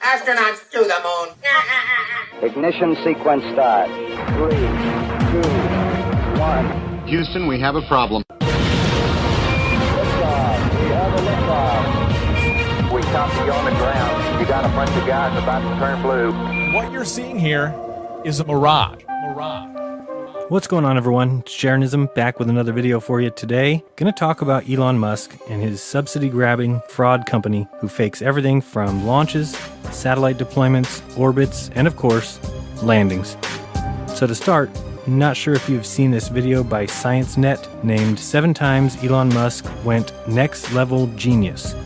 Astronauts to the moon. Ignition sequence start. 3, 2, 1. Houston, we have a problem. Liftoff. We have a liftoff. We copy you on the ground. You got a bunch of guys about to turn blue. What you're seeing here is a mirage. What's going on, everyone? It's Jaronism back with another video for you today. Gonna talk about Elon Musk and his subsidy-grabbing fraud company who fakes everything from launches, satellite deployments, orbits, and of course, landings. So to start, not sure if you've seen this video by ScienceNet named 7 times Elon Musk went next level genius.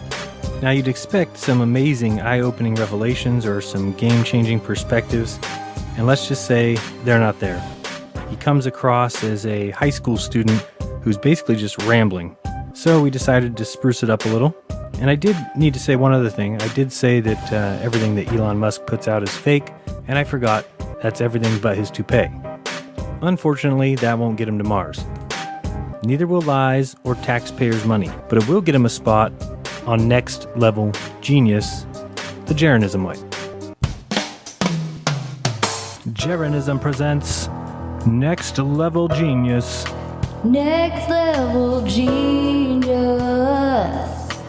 Now you'd expect some amazing eye-opening revelations or some game-changing perspectives, and let's just say they're not there. He comes across as a high school student who's basically just rambling. So we decided to spruce it up a little. And I did need to say one other thing. I did say that everything that Elon Musk puts out is fake, and I forgot that's everything but his toupee. Unfortunately, that won't get him to Mars. Neither will lies or taxpayers' money, but it will get him a spot on Next Level Genius, the Jaronism way. Jaronism presents Next Level Genius. Next Level Genius.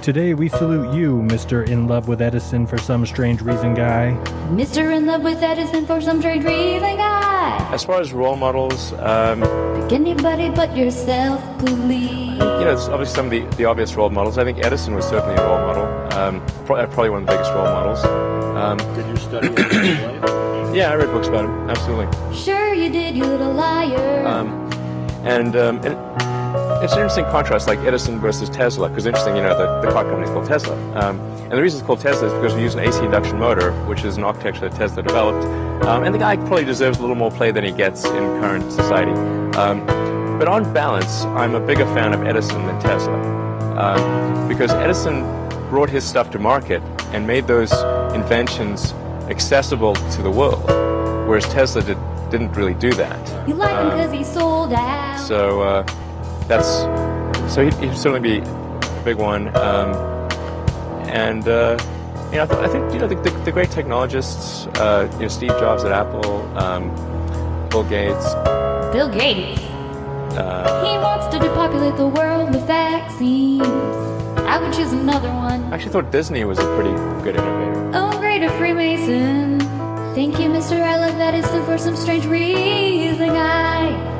Today we salute you, Mr. In Love with Edison for some strange reason guy. Mr. In Love with Edison for some strange reason guy. As far as role models, Pick anybody but yourself, please. it's obviously some of the obvious role models. I think Edison was certainly a role model. Probably one of the biggest role models. Did you study his life? Yeah, I read books about him. Absolutely. Sure you did, you little liar. And it's an interesting contrast, like Edison versus Tesla, because interesting, the car company is called Tesla. And the reason it's called Tesla is because we use an AC induction motor, which is an architecture that Tesla developed. And the guy probably deserves a little more play than he gets in current society. But on balance, I'm a bigger fan of Edison than Tesla. Because Edison brought his stuff to market and made those inventions accessible to the world, whereas Tesla didn't really do that. You like him because he sold out. So he'd certainly be a big one. I think the great technologists, Steve Jobs at Apple, Bill Gates. Bill Gates. He wants to depopulate the world with vaccines. I would choose another one. I actually thought Disney was a pretty good innovator. Oh, greater Freemason. Thank you, Mr. I Love Edison for some strange reason guy.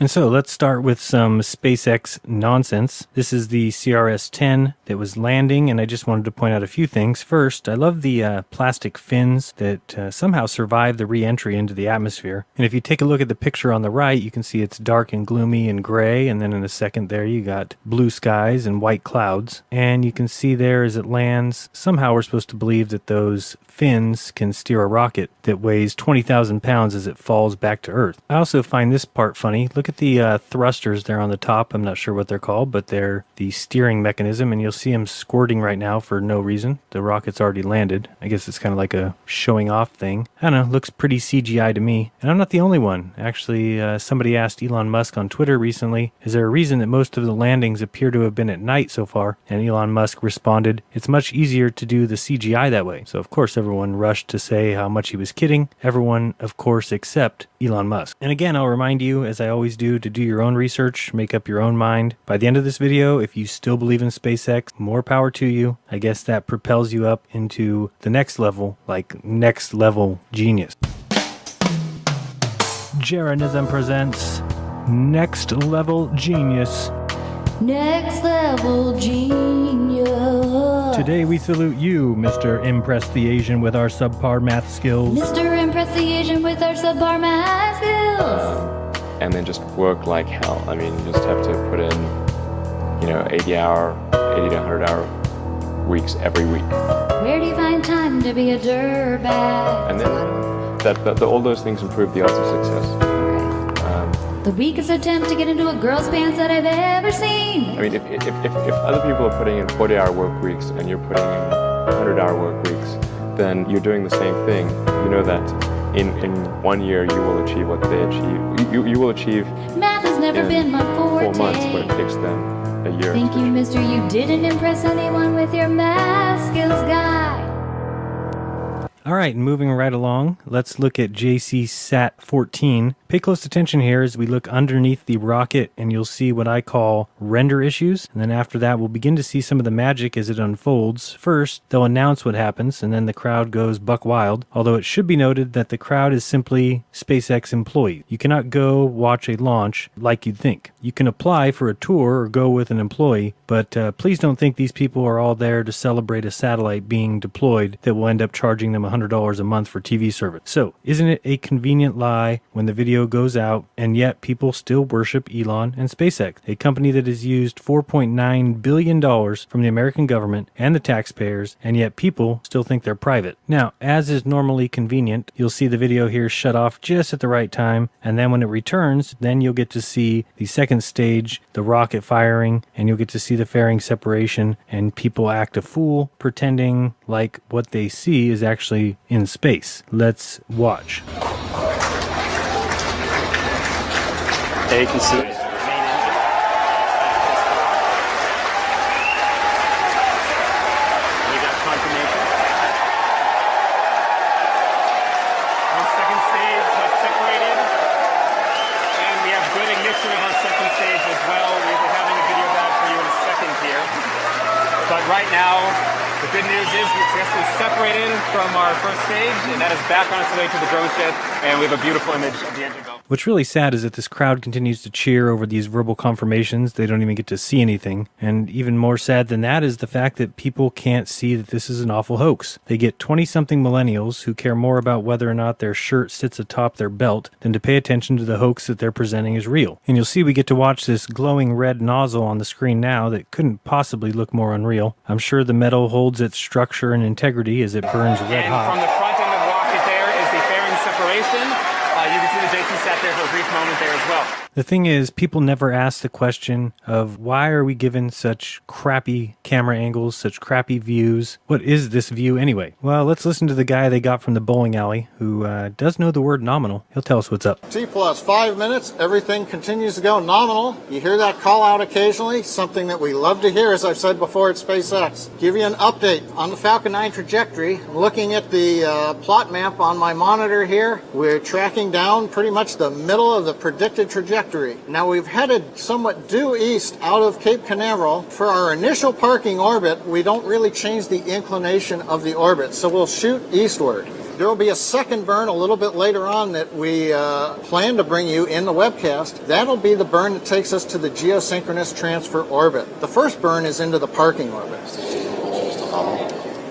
And so let's start with some SpaceX nonsense. This is the CRS-10 that was landing, and I just wanted to point out a few things. First, I love the plastic fins that somehow survived the re-entry into the atmosphere. And if you take a look at the picture on the right, you can see it's dark and gloomy and gray, and then in a second there you got blue skies and white clouds. And you can see there as it lands, somehow we're supposed to believe that those fins can steer a rocket that weighs 20,000 pounds as it falls back to Earth. I also find this part funny. Look at the thrusters there on the top. I'm not sure what they're called, but they're the steering mechanism, and you'll see them squirting right now for no reason. The rocket's already landed. I guess it's kind of like a showing off thing. I don't know, looks pretty CGI to me. And I'm not the only one. Actually, somebody asked Elon Musk on Twitter recently, is there a reason that most of the landings appear to have been at night so far? And Elon Musk responded, it's much easier to do the CGI that way. So of course everyone rushed to say how much he was kidding. Everyone, of course, except Elon Musk. And again, I'll remind you, as I always do, to do your own research, make up your own mind. By the end of this video, if you still believe in SpaceX, more power to you. I guess that propels you up into the next level, like Next Level Genius. Jaronism presents Next Level Genius. Next Level Genius. Today we salute you, Mr. Impress the Asian with our subpar math skills. Mr. Impress the Asian with our subpar math skills. And then just work like hell. I mean, you just have to put in, 80 to 100-hour weeks every week. Where do you find time to be a dirtbag? And then all those things improve the odds of success. The weakest attempt to get into a girl's pants that I've ever seen. I mean, if other people are putting in 40-hour work weeks and you're putting in 100-hour work weeks, then you're doing the same thing. You know that in 1 year you will achieve what they achieve. You will achieve. Math has never been my forte. 4 months, but it takes them a year. Thank you, mister. You didn't impress anyone with your math skills, All right, moving right along, let's look at JC-SAT-14. Pay close attention here as we look underneath the rocket, and you'll see what I call render issues. And then after that, we'll begin to see some of the magic as it unfolds. First, they'll announce what happens, and then the crowd goes buck wild. Although it should be noted that the crowd is simply SpaceX employees. You cannot go watch a launch like you'd think. You can apply for a tour or go with an employee, but please don't think these people are all there to celebrate a satellite being deployed that will end up charging them $100 a month for TV service. So, isn't it a convenient lie when the video goes out and yet people still worship Elon and SpaceX, a company that has used $4.9 billion from the American government and the taxpayers, and yet people still think they're private. Now, as is normally convenient, you'll see the video here shut off just at the right time, and then when it returns, then you'll get to see the second stage, the rocket firing, and you'll get to see the fairing separation, and people act a fool pretending like what they see is actually in space. Let's watch. You can see it. We got confirmation. Our second stage has separated, and we have good ignition of our second stage as well. We'll be having a video of that for you in a second here. But right now, the good news is we've successfully separated from our first stage, and that is back on its way to the drone shed, and we have a beautiful image of the engine belt. What's really sad is that this crowd continues to cheer over these verbal confirmations. They don't even get to see anything. And even more sad than that is the fact that people can't see that this is an awful hoax. They get 20-something millennials who care more about whether or not their shirt sits atop their belt than to pay attention to the hoax that they're presenting as real. And you'll see we get to watch this glowing red nozzle on the screen now that couldn't possibly look more unreal. I'm sure the metal holds its structure and integrity as it burns red hot. From the front end of the rocket there is the fairing separation. You can see the JC sat there for a brief moment there as well. The thing is, people never ask the question of why are we given such crappy camera angles, such crappy views? What is this view anyway? Well, let's listen to the guy they got from the bowling alley who does know the word nominal. He'll tell us what's up. T plus 5 minutes, everything continues to go nominal. You hear that call out occasionally, something that we love to hear, as I've said before at SpaceX. Give you an update on the Falcon 9 trajectory. I'm looking at the plot map on my monitor here. We're tracking down pretty much the middle of the predicted trajectory. Now we've headed somewhat due east out of Cape Canaveral. For our initial parking orbit, we don't really change the inclination of the orbit, so we'll shoot eastward. There will be a second burn a little bit later on that we plan to bring you in the webcast. That'll be the burn that takes us to the geosynchronous transfer orbit. The first burn is into the parking orbit.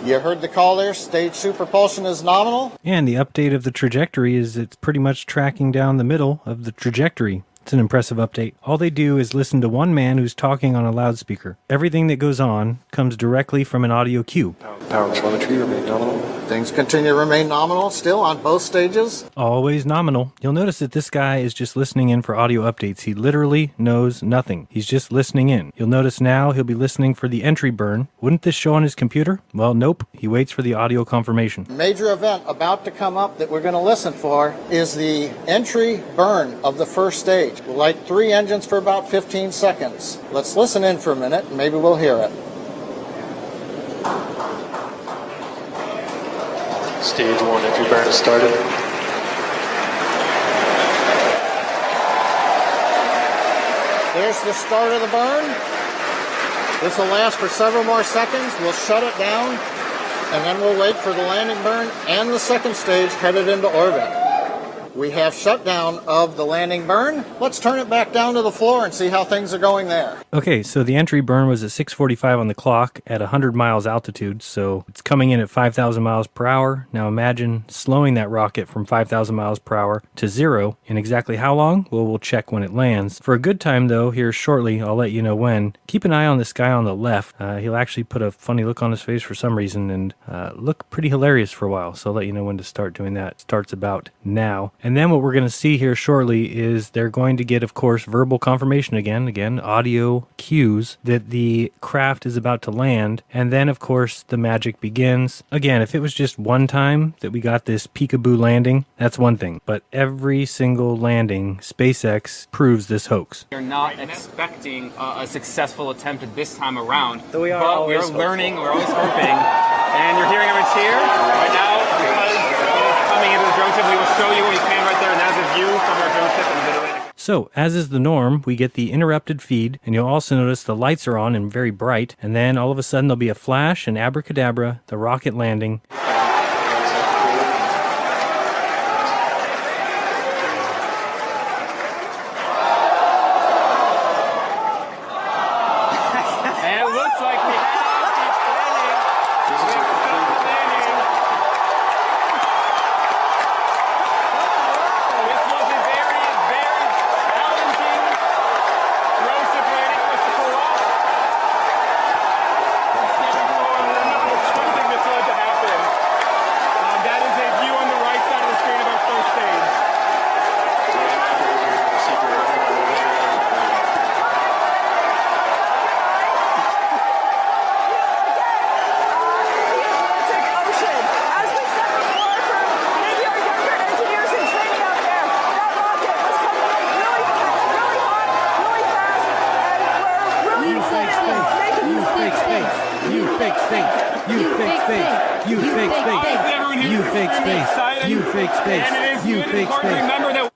You heard the call there, stage superpulsion is nominal. And the update of the trajectory is it's pretty much tracking down the middle of the trajectory. It's an impressive update. All they do is listen to one man who's talking on a loudspeaker. Everything that goes on comes directly from an audio cue. Power telemetry remain nominal. Things continue to remain nominal still on both stages. Always nominal. You'll notice that this guy is just listening in for audio updates. He literally knows nothing. He's just listening in. You'll notice now he'll be listening for the entry burn. Wouldn't this show on his computer? Well, nope. He waits for the audio confirmation. Major event about to come up that we're going to listen for is the entry burn of the first stage. We'll light 3 engines for about 15 seconds. Let's listen in for a minute and maybe we'll hear it. Stage 1 entry burn has started. There's the start of the burn. This will last for several more seconds. We'll shut it down, and then we'll wait for the landing burn and the second stage headed into orbit. We have shutdown of the landing burn. Let's turn it back down to the floor and see how things are going there. Okay, so the entry burn was at 6:45 on the clock at 100 miles altitude, so it's coming in at 5,000 miles per hour. Now imagine slowing that rocket from 5,000 miles per hour to 0 in exactly how long? Well, we'll check when it lands. For a good time, though, here shortly, I'll let you know when. Keep an eye on this guy on the left. He'll actually put a funny look on his face for some reason and look pretty hilarious for a while, so I'll let you know when to start doing that. It starts about now. And then what we're going to see here shortly is they're going to get, of course, verbal confirmation again, audio cues that the craft is about to land. And then, of course, the magic begins. Again, if it was just one time that we got this peekaboo landing, that's one thing. But every single landing, SpaceX proves this hox. We're not expecting a successful attempt at this time around. Though we are but we're learning, we're always hoping. And you're hearing everyone cheer right now because So, as is the norm, we get the interrupted feed, and you'll also notice the lights are on and very bright, and then all of a sudden there'll be a flash and abracadabra, the rocket landing.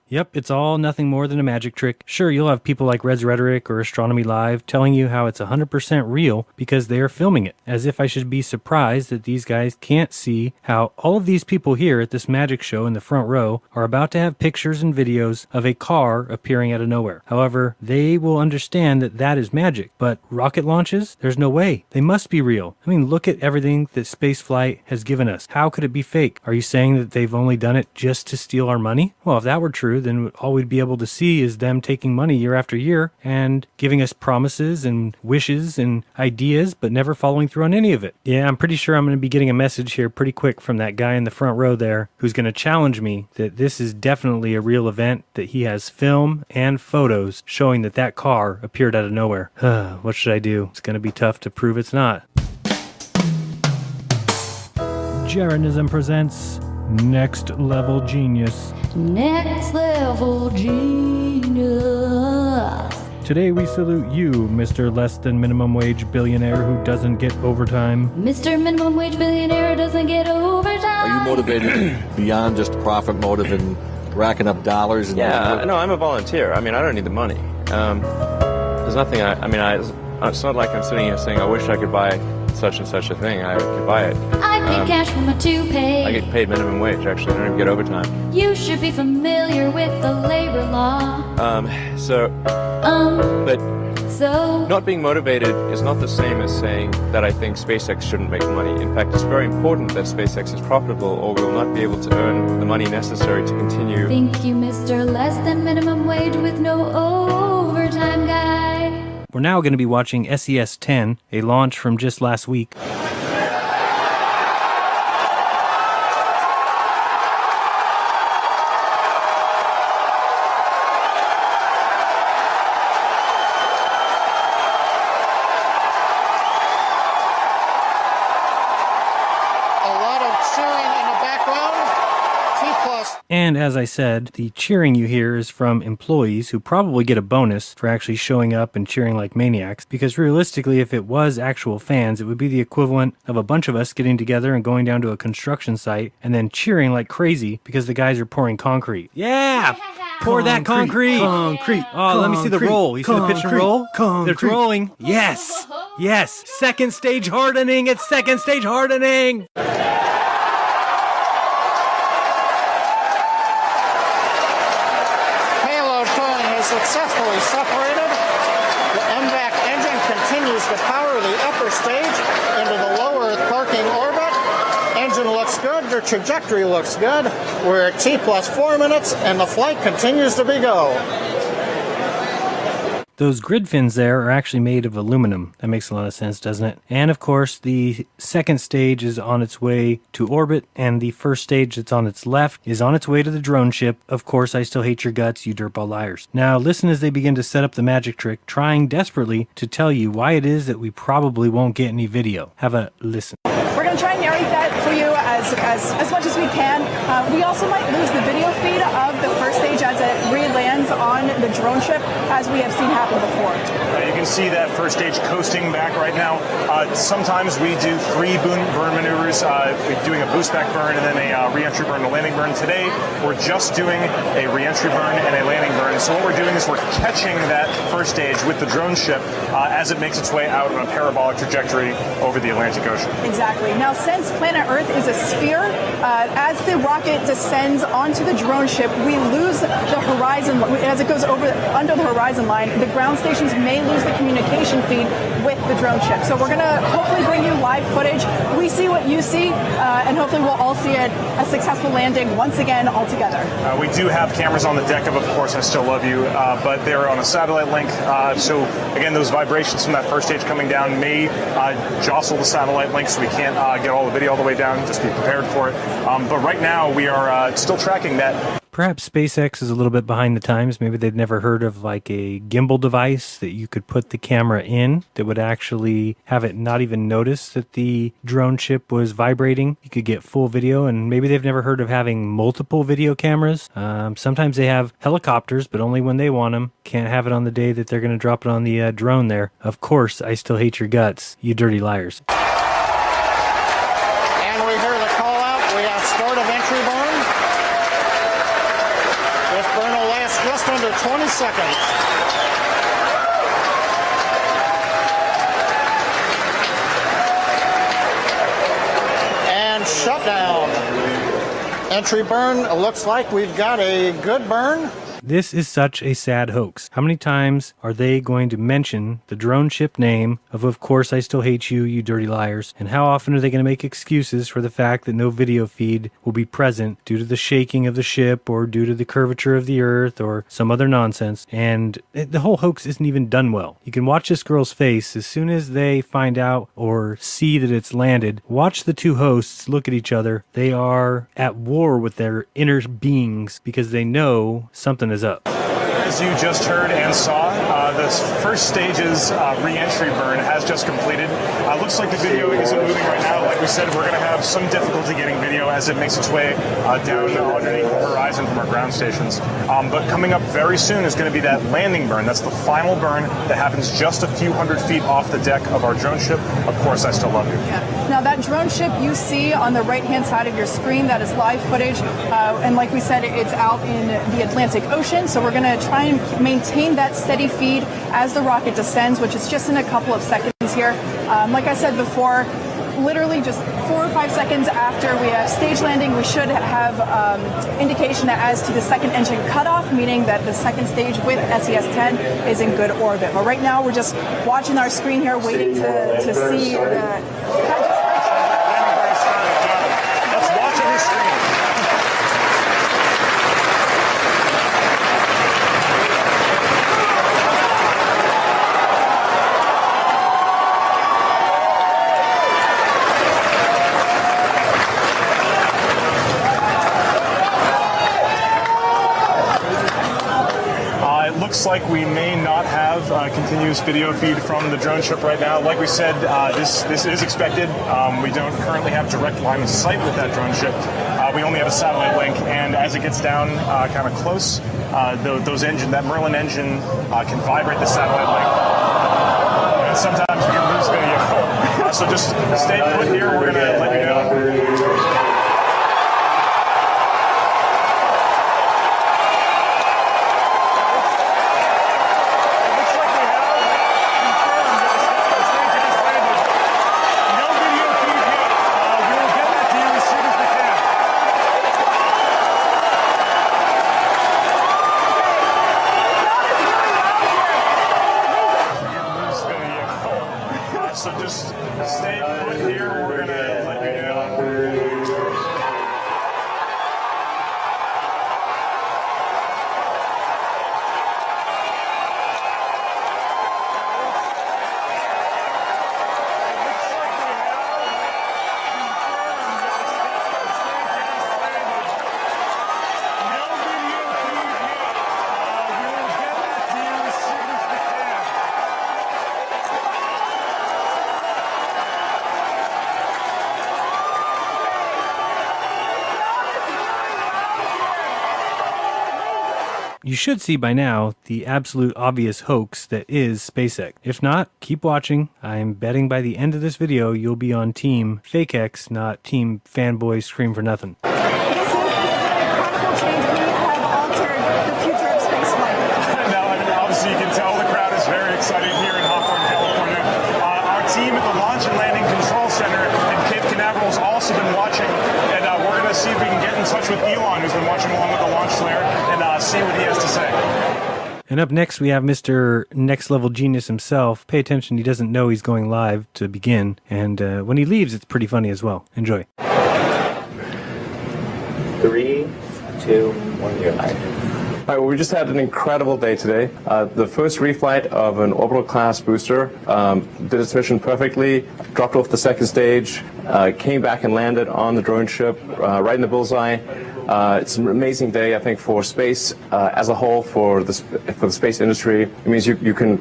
Yep, it's all nothing more than a magic trick. Sure, you'll have people like Reds Rhetoric or Astronomy Live telling you how it's 100% real because they are filming it, as if I should be surprised that these guys can't see how all of these people here at this magic show in the front row are about to have pictures and videos of a car appearing out of nowhere. However, they will understand that that is magic, but rocket launches? There's no way. They must be real. I mean, look at everything that spaceflight has given us. How could it be fake? Are you saying that they've only done it just to steal our money? Well, if that were true, then all we'd be able to see is them taking money year after year and giving us promises and wishes and ideas, but never following through on any of it. Yeah, I'm pretty sure I'm going to be getting a message here pretty quick from that guy in the front row there who's going to challenge me that this is definitely a real event, that he has film and photos showing that that car appeared out of nowhere. What should I do? It's going to be tough to prove it's not. Jeranism presents Next Level Genius. Next level genius. Today we salute you, Mr. Less Than Minimum Wage Billionaire who doesn't get overtime. Mr. Minimum Wage Billionaire doesn't get overtime. Are you motivated beyond just profit motive and racking up dollars? And no, I'm a volunteer. I mean, I don't need the money. There's nothing, it's not like I'm sitting here saying, I wish I could buy such and such a thing. I could buy it. I pay cash for my toupee. I get paid minimum wage, actually. I don't even get overtime. You should be familiar with the labor law. But not being motivated is not the same as saying that I think SpaceX shouldn't make money. In fact, it's very important that SpaceX is profitable or we will not be able to earn the money necessary to continue. Thank you, Mr. Less Than Minimum Wage with no overtime guy. We're now going to be watching SES-10, a launch from just last week. And as I said, the cheering you hear is from employees who probably get a bonus for actually showing up and cheering like maniacs, because realistically, if it was actual fans, it would be the equivalent of a bunch of us getting together and going down to a construction site and then cheering like crazy because the guys are pouring concrete. Yeah! Pour that concrete! Concrete! Oh, let me see the roll. You see the pitch and roll? They're rolling. Yes! Yes! Second stage hardening! It's second stage hardening! Successfully separated. The MVAC engine continues to power the upper stage into the low Earth parking orbit. Engine looks good, the trajectory looks good. We're at T plus 4 minutes and the flight continues to be go. Those grid fins there are actually made of aluminum. That makes a lot of sense, doesn't it? And of course, the second stage is on its way to orbit, and the first stage that's on its left is on its way to the drone ship. Of course, I still hate your guts, you dirtball liars. Now, listen as they begin to set up the magic trick, trying desperately to tell you why it is that we probably won't get any video. Have a listen. We're going to try and narrate that for you as much as we can. We also might lose the video feed of the first stage as it re-lands on the drone ship, as we have seen happen happened before. You can see that first stage coasting back right now. Sometimes we do 3 burn maneuvers. We're doing a boost back burn and then a re-entry burn and a landing burn. Today, we're just doing a re-entry burn and a landing burn. So what we're doing is we're catching that first stage with the drone ship as it makes its way out on a parabolic trajectory over the Atlantic Ocean. Exactly. Now, since planet Earth is a sphere, as the rocket descends onto the drone ship, we lose the horizon. As it goes under the horizon line, the ground stations may lose the communication feed with the drone ship. So we're going to hopefully bring you live footage. We see what you see, and hopefully we'll all see a successful landing once again all together. We do have cameras on the deck of Course I Still Love You, but they're on a satellite link. So again, those vibrations from that first stage coming down may jostle the satellite link, so we can't get all the video all the way down. Just be prepared for it. But right now we are still tracking that. Perhaps SpaceX is a little bit behind the times. Maybe they've never heard of like a gimbal device that you could put the camera in that would actually have it not even notice that the drone ship was vibrating. You could get full video, and maybe they've never heard of having multiple video cameras. Sometimes they have helicopters, but only when they want them. Can't have it on the day that they're going to drop it on the drone there. Of course, I still hate your guts, you dirty liars. And we hear the call out. We have start of entry burn. This burn will last just under 20 seconds. And shutdown. Entry burn. Looks like we've got a good burn. This is such a sad hoax. How many times are they going to mention the drone ship name of Course I Still Hate You, you dirty liars? And how often are they going to make excuses for the fact that no video feed will be present due to the shaking of the ship or due to the curvature of the Earth or some other nonsense? And the whole hoax isn't even done well. You can watch this girl's face as soon as they find out or see that it's landed. Watch the two hosts look at each other. They are at war with their inner beings because they know something is up. As you just heard and saw, the first stage's re-entry burn has just completed. Looks like the video isn't moving right now. Like we said, we're going to have some difficulty getting video as it makes its way down underneath the horizon from our ground stations. But coming up very soon is going to be that landing burn. That's the final burn that happens just a few hundred feet off the deck of our drone ship. Of Course I Still Love You. Yeah. Now that drone ship you see on the right-hand side of your screen, that is live footage. And like we said, it's out in the Atlantic Ocean. So we're going to try and maintain that steady feed as the rocket descends, which is just in a couple of seconds here. Like I said before, literally just 4 or 5 seconds after we have stage landing, we should have indication as to the second engine cutoff, meaning that the second stage with SES-10 is in good orbit. But right now, we're just watching our screen here, waiting to see the... Looks like we may not have continuous video feed from the drone ship right now. Like we said, this is expected. We don't currently have direct line of sight with that drone ship. We only have a satellite link, and as it gets down kind of close, that Merlin engine can vibrate the satellite link. And sometimes we can lose video. So just stay put here. We're going to let you know. So just stay put here. We're going to let you know. You should see by now the absolute obvious hoax that is SpaceX. If not, keep watching. I'm betting by the end of this video you'll be on Team FakeX, not Team Fanboy Scream for Nothing. You can tell the crowd is very excited here in Hawthorne, California. Our team at the Launch and Landing Control Center in Cape Canaveral has also been watching, and we're going to see if we can get in touch with Elon, who's been watching along with the launch flare, and see what he has to say. And up next, we have Mr. Next Level Genius himself. Pay attention, he doesn't know he's going live to begin, and when he leaves, it's pretty funny as well. Enjoy. 3, 2, 1, you're live. All right, well, we just had an incredible day today. The first reflight of an orbital class booster did its mission perfectly, dropped off the second stage, came back and landed on the drone ship right in the bullseye. It's an amazing day, I think, for space as a whole, for the space industry. It means you can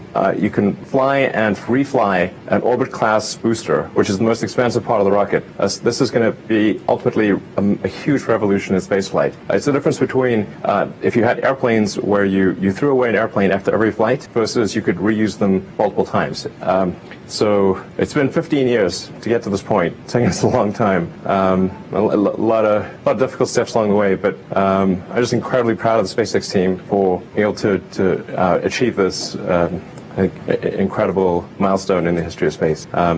fly and refly an orbit class booster, which is the most expensive part of the rocket. This is going to be ultimately a huge revolution in spaceflight. It's the difference between if you had airplanes where you threw away an airplane after every flight versus you could reuse them multiple times. So it's been 15 years to get to this point. It's taken us a long time. A lot of difficult steps along the way, but I'm just incredibly proud of the SpaceX team for being able to achieve this incredible milestone in the history of space. Yeah,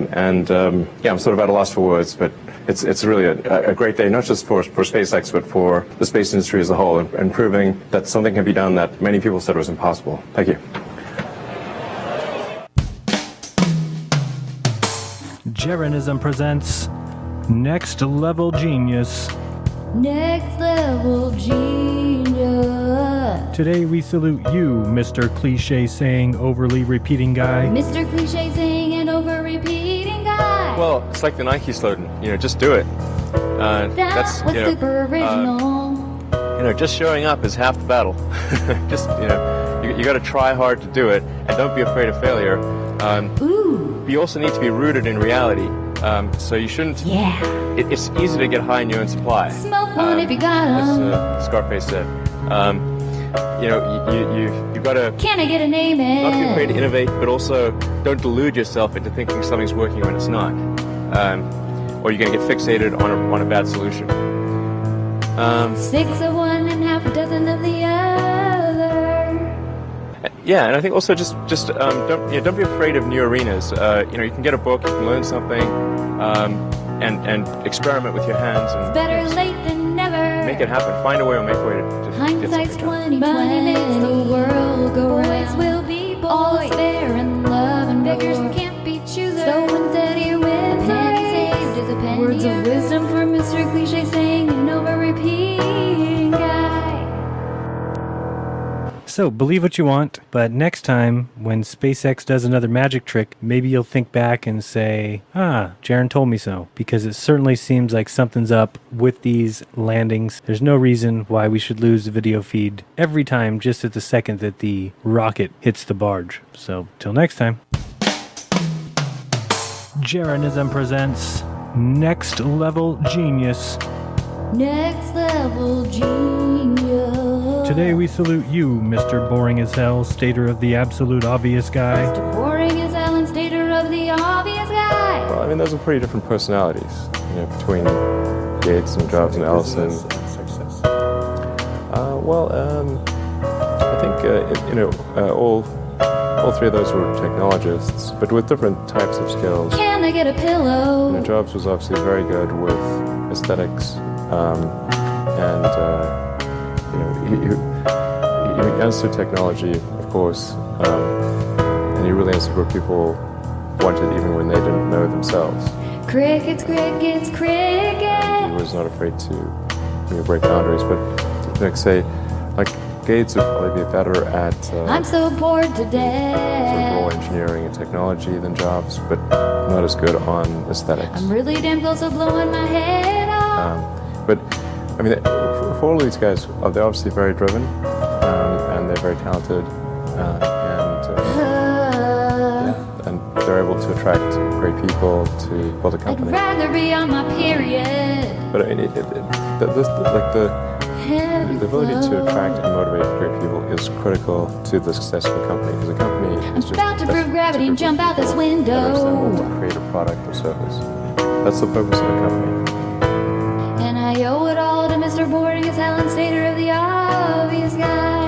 I'm sort of at a loss for words, but it's really a great day, not just for SpaceX, but for the space industry as a whole, and proving that something can be done that many people said was impossible. Thank you. Jeranism presents Next Level Genius. Next Level Genius. Today we salute you, Mr. Cliche Saying, Overly Repeating Guy. Mr. Cliche Saying and Over Repeating Guy. Well, it's like the Nike slogan, just do it. That's super original. Just showing up is half the battle. Just, you got to try hard to do it, and don't be afraid of failure. You also need to be rooted in reality. So you shouldn't. Yeah. It's easy to get high in your own supply. Smoke one if you got 'em. As Scarface said. You've got to. Can I get a name in? Not be afraid to innovate, but also don't delude yourself into thinking something's working when it's not. Or you're going to get fixated on a bad solution. 6 of one and half a dozen of the other. Yeah, and I think also just don't be afraid of new arenas. You can get a book, you can learn something, and experiment with your hands. And it's better late than never. Make it happen. Find a way or make a way to hindsight's 20/20. Money makes the world go round. Boys will be boys. All is fair in love and beggars can't be choosers. So instead here with penny saved is a penny. Words of wisdom for Mr. Cliche Saying and Over Repeating Guy. So, believe what you want, but next time, when SpaceX does another magic trick, maybe you'll think back and say, Jaron told me so, because it certainly seems like something's up with these landings. There's no reason why we should lose the video feed every time just at the second that the rocket hits the barge. So, till next time. Jaronism presents Next Level Genius. Next Level Genius. Today we salute you, Mr. Boring as Hell, stater of the absolute obvious guy. Mr. Boring as Hell and stater of the obvious guy. Well, I mean, those are pretty different personalities, between Gates and Jobs and Ellison. I think all three of those were technologists, but with different types of skills. Can I get a pillow? Jobs was obviously very good with aesthetics, he understood technology, of course, and he really understood what people wanted even when they didn't know themselves. Crickets, crickets, crickets. He was not afraid to break boundaries, but Gates would probably be better at I'm so bored to death. raw engineering and technology than Jobs, but not as good on aesthetics. I'm really damn close to blowing my head off. But I mean, for all of these guys, they're obviously very driven, and they're very talented, and they're able to attract great people to build a company. I'd rather be on my period. But I mean, The ability to attract and motivate great people is critical to the success of a company, because a company is just about to prove gravity and jump out this window. To create a product or service. That's the purpose of a company. And I owe it all to Mr. Boring as Helen Stater of the obvious guy.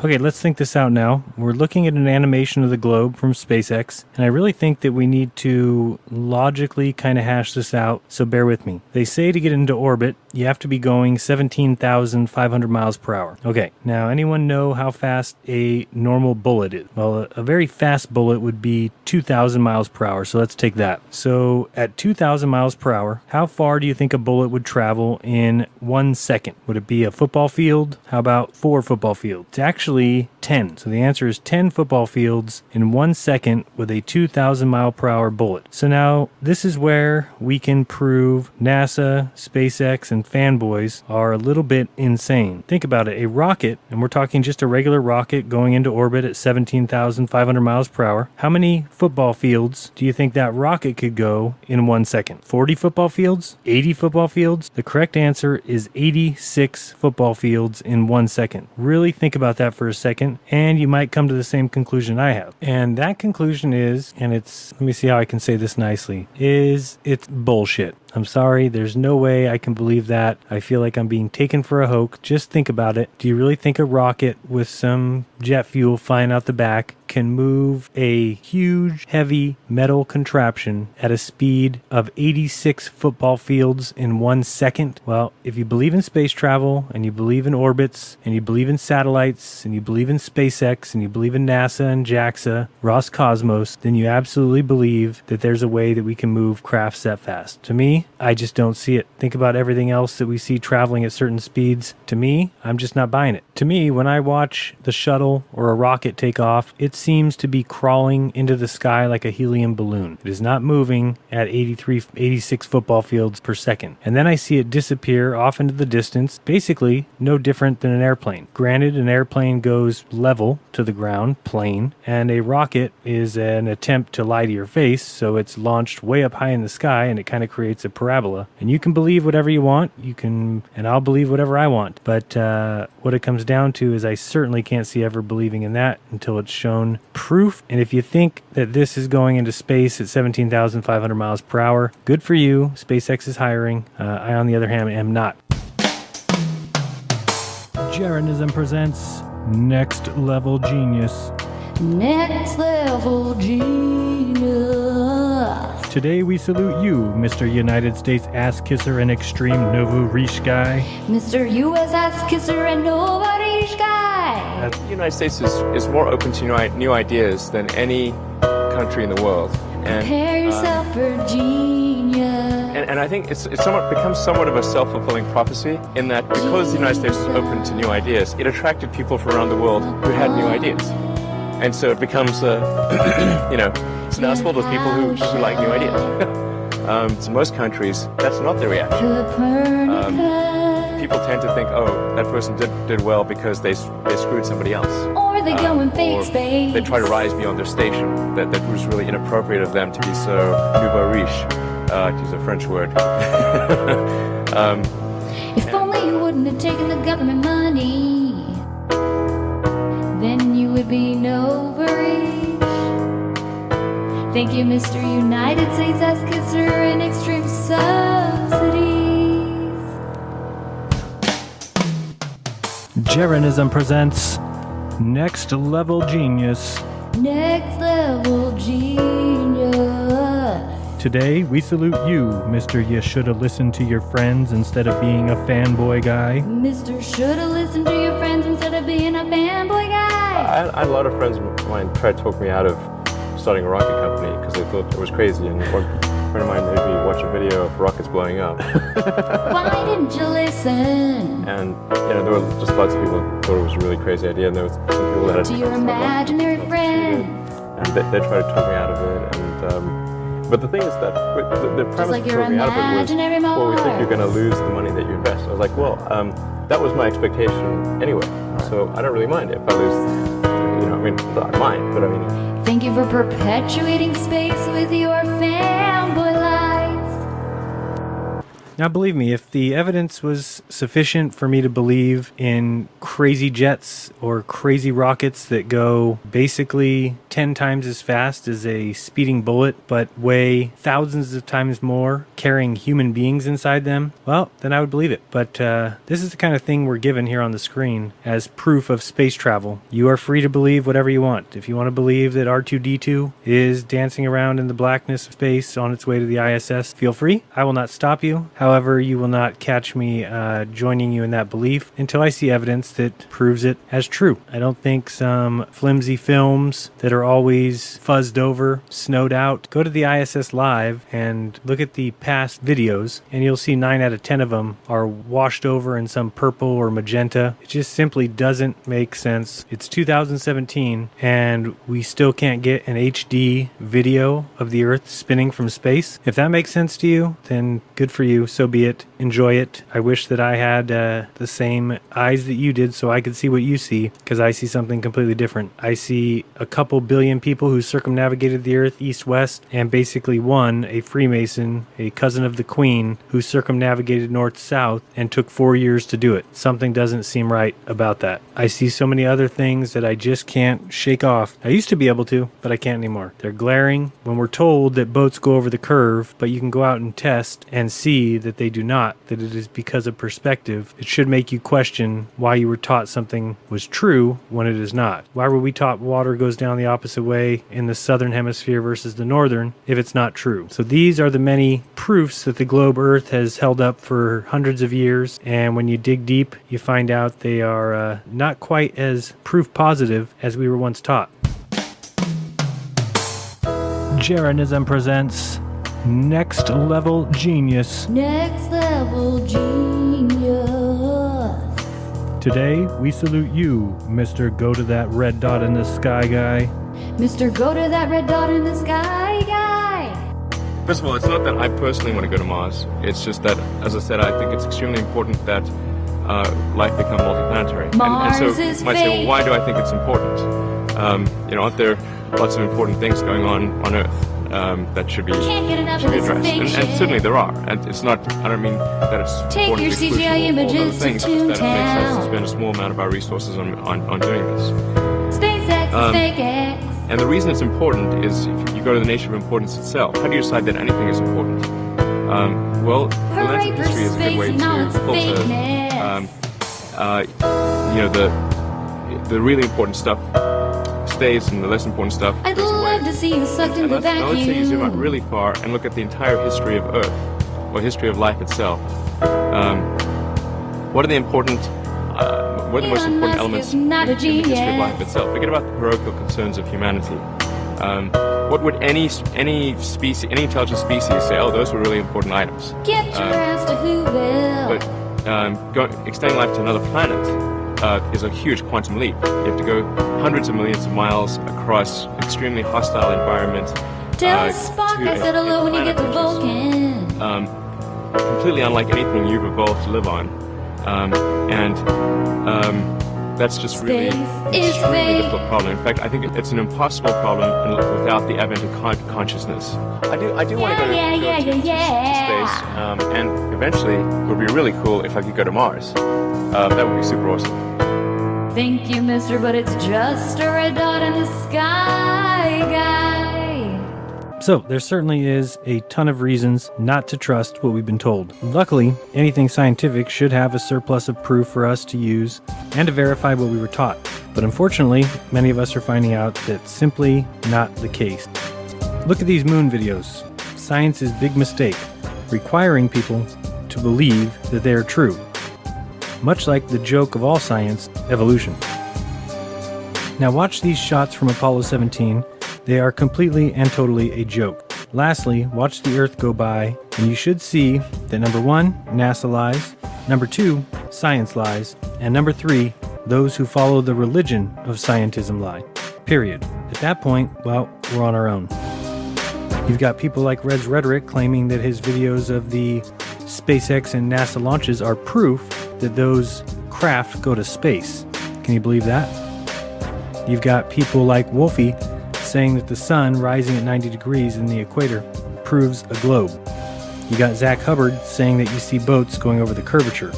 Okay, let's think this out now. We're looking at an animation of the globe from SpaceX, and I really think that we need to logically kind of hash this out, so bear with me. They say to get into orbit, you have to be going 17,500 miles per hour. Okay, now anyone know how fast a normal bullet is? Well, a very fast bullet would be 2,000 miles per hour, so let's take that. So at 2,000 miles per hour, how far do you think a bullet would travel in 1 second? Would it be a football field? How about 4 football fields? It's actually 10. So the answer is 10 football fields in 1 second with a 2,000 mile per hour bullet. So now this is where we can prove NASA, SpaceX, and fanboys are a little bit insane. Think about it. A rocket, and we're talking just a regular rocket going into orbit at 17,500 miles per hour. How many football fields do you think that rocket could go in 1 second? 40 football fields? 80 football fields? The correct answer is 86 football fields in 1 second. Really think about that for a second, and you might come to the same conclusion I have. And that conclusion is, and it's, let me see how I can say this nicely, is it's bullshit. I'm sorry, there's no way I can believe that. I feel like I'm being taken for a hoax. Just think about it. Do you really think a rocket with some jet fuel flying out the back can move a huge, heavy metal contraption at a speed of 86 football fields in 1 second? Well, if you believe in space travel, and you believe in orbits, and you believe in satellites, and you believe in SpaceX, and you believe in NASA and JAXA, Roscosmos, then you absolutely believe that there's a way that we can move crafts that fast. To me, I just don't see it. Think about everything else that we see traveling at certain speeds. To me, I'm just not buying it. To me, when I watch the shuttle or a rocket take off, it seems to be crawling into the sky like a helium balloon. It is not moving at 86 football fields per second. And then I see it disappear off into the distance, basically no different than an airplane. Granted, an airplane goes level to the ground, plane, and a rocket is an attempt to lie to your face, so it's launched way up high in the sky, and it kind of creates a parabola. And you can believe whatever you want, and I'll believe whatever I want. But what it comes down to is I certainly can't see ever believing in that until it's shown proof. And if you think that this is going into space at 17,500 miles per hour, good for you. SpaceX is hiring. I, on the other hand, am not. Jeranism presents Next Level Genius. Next Level Genius. Today we salute you, Mr. United States ass kisser and extreme Novo Riche guy. Mr. U.S. ass kisser and Novo Riche guy. The United States is more open to new ideas than any country in the world. And, prepare yourself for genius. And I think it's becomes somewhat of a self-fulfilling prophecy in that because the United States is open to new ideas, it attracted people from around the world who had new ideas. And so it becomes, so now it's full of people who like new ideas. To most countries, that's not their reaction. People tend to think, oh, that person did well because they screwed somebody else. Or they go in fake space. They try to rise beyond their station. That was really inappropriate of them to be so nouveau riche, to use a French word. If only you wouldn't have taken the government money, then you would be Novo Riche. Thank you, Mr. United States ass kisser and extreme subsidies. Jeranism presents Next Level Genius. Next Level Genius. Today we salute you, Mr. You Shoulda Listened to Your Friends instead of being a fanboy guy. Mr. Shoulda Listened to Your Friends instead of being a fanboy guy. I had a lot of friends of mine try to talk me out of starting a rocket company because they thought it was crazy, and one friend of mine made me watch a video of rockets blowing up. Why didn't you listen? And there were just lots of people who thought it was a really crazy idea, and there was some people that had to your imaginary friends. And they tried to talk me out of it, and but the thing is that the premise like of talking me out of it was, well, we think you're going to lose the money that you invest. I was like, well, that was my expectation anyway, so I don't really mind if I lose. I mind, but I mean. Thank you for perpetuating space with your fanboy lies. Now, believe me, if the evidence was sufficient for me to believe in crazy jets or crazy rockets that go basically 10 times as fast as a speeding bullet but weigh thousands of times more, carrying human beings inside them, well, then I would believe it. But this is the kind of thing we're given here on the screen as proof of space travel. You are free to believe whatever you want. If you want to believe that R2-D2 is dancing around in the blackness of space on its way to the ISS, feel free. I will not stop you. However, you will not catch me joining you in that belief until I see evidence that proves it as true. I don't think some flimsy films that are always fuzzed over, snowed out. Go to the ISS Live and look at the past videos, and you'll see 9 out of 10 of them are washed over in some purple or magenta. It just simply doesn't make sense. It's 2017, and we still can't get an HD video of the Earth spinning from space. If that makes sense to you, then good for you. So be it. Enjoy it. I wish that I had the same eyes that you did so I could see what you see, because I see something completely different. I see a couple billion people who circumnavigated the Earth east-west, and basically one, a Freemason, a cousin of the Queen, who circumnavigated north-south and took 4 years to do it. Something doesn't seem right about that. I see so many other things that I just can't shake off. I used to be able to, but I can't anymore. They're glaring. When we're told that boats go over the curve, but you can go out and test and see that they do not, that it is because of perspective, it should make you question why you were taught something was true when it is not. Why were we taught water goes down the opposite way in the southern hemisphere versus the northern if it's not true? So these are the many proofs that the globe Earth has held up for hundreds of years, and when you dig deep, you find out they are not quite as proof positive as we were once taught. Jeranism presents Next Level Genius. Next level genius. Today, we salute you, Mr. Go to that red dot in the sky guy. Mr. Go to that red dot in the sky guy. First of all, it's not that I personally want to go to Mars. It's just that, as I said, I think it's extremely important that life become multiplanetary. Mars and so is you might say, well, why do I think it's important? Aren't there lots of important things going on Earth that should be addressed? And certainly there are. And it's not, I don't mean that it's Take important your to exclude CGI all other images to things, but that it makes sense to Toontown. spend a small amount of our resources on doing this. SpaceX, SpaceX. And the reason it's important is if you go to the nature of importance itself. How do you decide that anything is important? Well, the lens of history is a good way to filter, the really important stuff stays and the less important stuff I'd goes away. love to see you sucked in the Now let's say you zoom out vacuum. really far and look at the entire history of Earth, or history of life itself. What are the important, what are the most Elon important Musk elements is in not the a history of genius. life itself? Forget about the parochial concerns of humanity. What would any species, any intelligent species say? Oh, those were really important items. Get your ass to Whoville. But extending life to another planet is a huge quantum leap. You have to go hundreds of millions of miles across extremely hostile environment. Tell Spock I said hello when you get to Vulcan. Completely unlike anything you've evolved to live on. That's just really extremely difficult problem. In fact, I think it's an impossible problem without the advent of consciousness. I do want to go to space, and eventually it would be really cool if I could go to Mars. That would be super awesome. Thank you, mister, but it's just a red dot in the sky guy. So, there certainly is a ton of reasons not to trust what we've been told. Luckily, anything scientific should have a surplus of proof for us to use and to verify what we were taught. But unfortunately, many of us are finding out that's simply not the case. Look at these moon videos. Science's big mistake, requiring people to believe that they are true. Much like the joke of all science, evolution. Now watch these shots from Apollo 17. They are completely and totally a joke. Lastly, watch the Earth go by, and you should see that number 1, NASA lies, number 2, science lies, and number 3, those who follow the religion of scientism lie. Period. At that point, well, we're on our own. You've got people like Red's Rhetoric claiming that his videos of the SpaceX and NASA launches are proof that those craft go to space. Can you believe that? You've got people like Wolfie saying that the sun rising at 90 degrees in the equator proves a globe. You got Zach Hubbard saying that you see boats going over the curvature.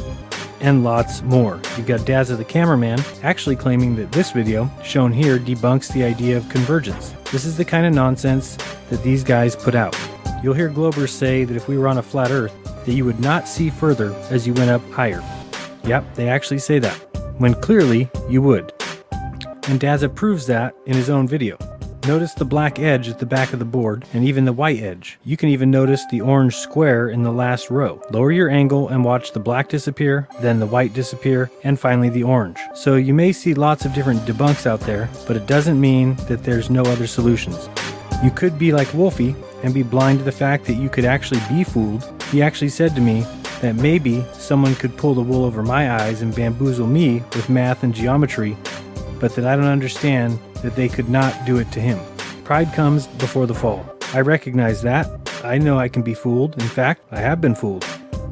And lots more. You've got Dazza the cameraman actually claiming that this video, shown here, debunks the idea of convergence. This is the kind of nonsense that these guys put out. You'll hear Globers say that if we were on a flat Earth, that you would not see further as you went up higher. Yep, they actually say that, when clearly you would. And Dazza proves that in his own video. Notice the black edge at the back of the board, and even the white edge. You can even notice the orange square in the last row. Lower your angle and watch the black disappear, then the white disappear, and finally the orange. So you may see lots of different debunks out there, but it doesn't mean that there's no other solutions. You could be like Wolfie and be blind to the fact that you could actually be fooled. He actually said to me that maybe someone could pull the wool over my eyes and bamboozle me with math and geometry, but that I don't understand that they could not do it to him. Pride comes before the fall. I recognize that. I know I can be fooled. In fact, I have been fooled.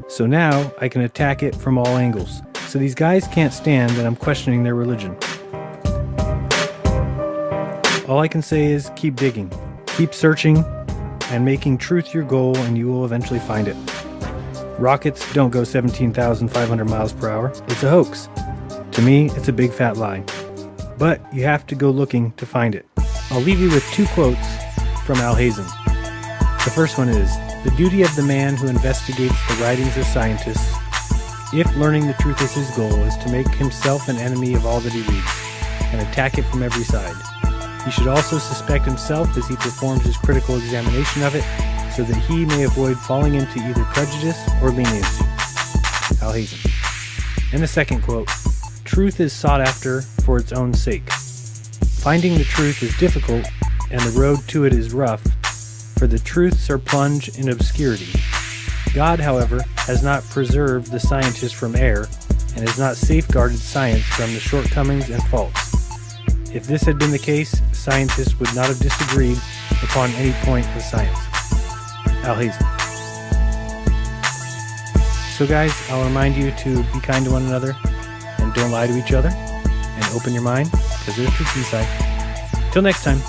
So now I can attack it from all angles. So these guys can't stand that I'm questioning their religion. All I can say is keep digging, keep searching, and making truth your goal, and you will eventually find it. Rockets don't go 17,500 miles per hour. It's a hoax. To me, it's a big fat lie. But you have to go looking to find it. I'll leave you with two quotes from Al Hazen. The first one is, "The duty of the man who investigates the writings of scientists, if learning the truth is his goal, is to make himself an enemy of all that he reads, and attack it from every side. He should also suspect himself as he performs his critical examination of it, so that he may avoid falling into either prejudice or leniency." Al Hazen. And the second quote, "Truth is sought after for its own sake. Finding the truth is difficult, and the road to it is rough, for the truths are plunged in obscurity. God, however, has not preserved the scientist from error, and has not safeguarded science from the shortcomings and faults. If this had been the case, scientists would not have disagreed upon any point of science." Al Hazen. So guys, I'll remind you to be kind to one another, and don't lie to each other, and open your mind, because there's truth inside. Till next time,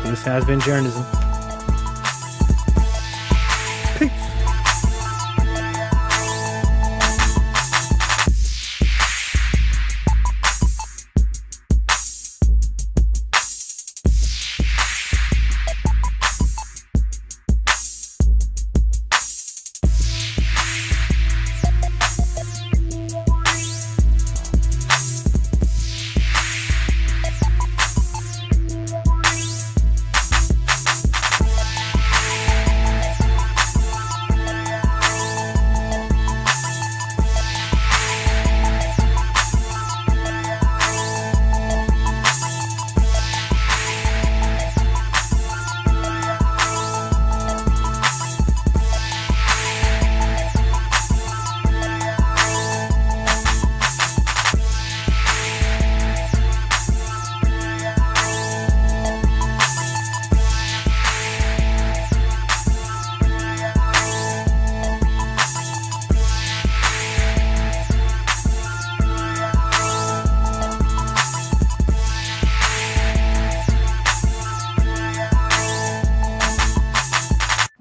this has been Jaronism. Peace.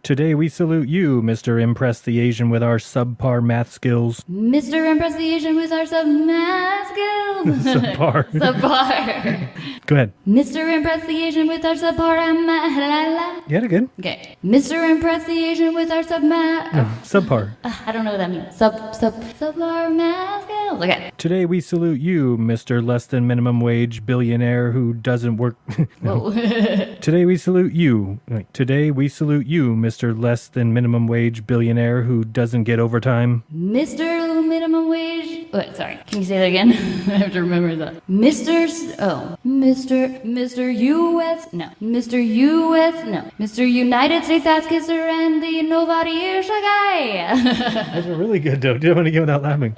Today we salute you, Mr. Impress the Asian with our subpar math skills. Mr. Impress the Asian with our math skills. Subpar. Subpar. Go ahead. Mr. Impress the Asian with our subpar math. You had it good. Okay. Mr. Impress the Asian with our subpar. I don't know what that means. Subpar math skills. Okay. Today we salute you, Mr. Less Than Minimum Wage billionaire who doesn't work. Whoa. Today we salute you. Today we salute you, Mr. Less Than Minimum Wage billionaire who doesn't get overtime. Mr. Minimum Wage. Wait, sorry. Can you say that again? I have to remember that. Mr. U.S. No. Mr. U.S. No. Mr. United States Ass Kisser and the Nobody Is a Guy. Those are really good, though. Do you want to give it without laughing?